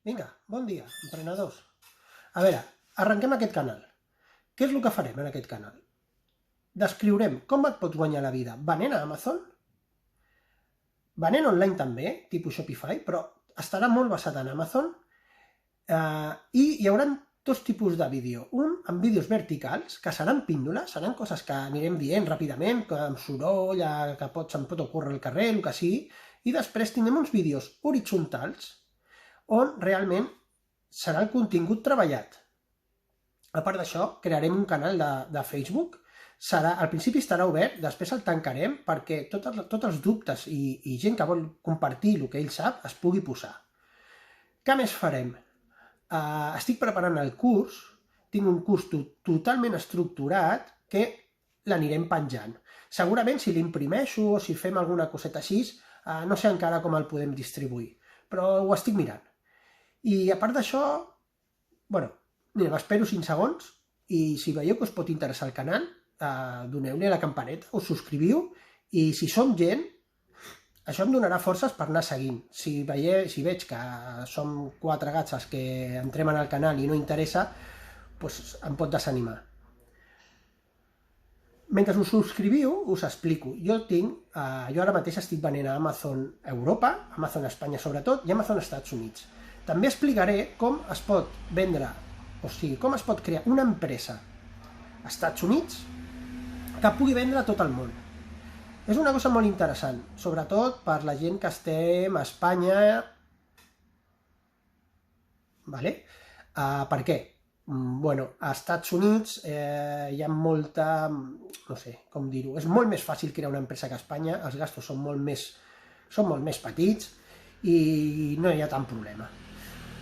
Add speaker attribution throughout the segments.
Speaker 1: Vinga, bon dia, emprenedors. A veure, arrenquem aquest canal. Què és el que farem en aquest canal? Descriurem com et pots guanyar la vida venent a Amazon, venent online també, tipus Shopify, però estarà molt basat en Amazon, i hi haurà dos tipus de vídeo. Un amb vídeos verticals, que seran píndoles, seran coses que anirem dient ràpidament, amb soroll, que se'm pot ocórrer al carrer, el que sigui, i després tindrem uns vídeos horitzontals, on realment serà el contingut treballat. A part d'això, crearem un canal de Facebook, al principi estarà obert, després el tancarem perquè tots els dubtes i gent que vol compartir el que ell sap es pugui posar. Què més farem? Estic preparant el curs, tinc un curs totalment estructurat que l'anirem penjant. Segurament si l'imprimeixo o si fem alguna coseta així, no sé encara com el podem distribuir, però ho estic mirant. I a part d'això, bueno, m'espero 5 segons i si veieu que us pot interessar el canal, doneu-li a la campaneta, us subscriviu i si som gent, això em donarà forces per anar seguint. Si veig que som 4 gatses que entrem en el canal i no interessa, doncs em pot desanimar. Mentre us subscriviu, us explico. Jo ara mateix estic venent a Amazon Europa, Amazon Espanya sobretot, i Amazon Estats Units. També explicaré com es pot vendre, o sigui, com es pot crear una empresa als Estats Units que pugui vendre a tot el món. És una cosa molt interessant, sobretot per la gent que estem a Espanya. Per què? Bueno, als Estats Units hi ha molta, no sé com dir-ho, és molt més fàcil crear una empresa que a Espanya, els gastos són molt més petits i no hi ha tant problema.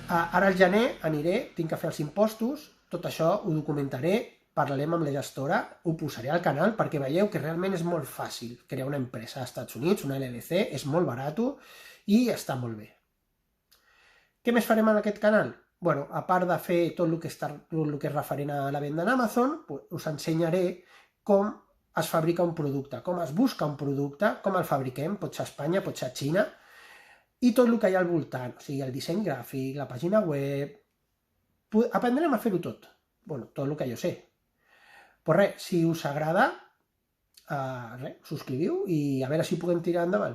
Speaker 1: Ara al gener aniré, tinc que fer els impostos, tot això ho documentaré, parlarem amb la gestora, ho posaré al canal perquè veieu que realment és molt fàcil crear una empresa als Estats Units, una LLC, és molt barat i està molt bé. Què més farem en aquest canal? Bueno, a part de fer tot el que és referent a la venda en Amazon, us ensenyaré com es fabrica un producte, com es busca un producte, com el fabriquem, pot ser a Espanya, pot ser a Xina, i tot el que hi ha al voltant, o sigui, el disseny gràfic, la pàgina web. Aprendrem a fer-ho tot, bueno, tot el que jo sé. Però res, si us agrada, subscriviu i a veure si puguem tirar endavant.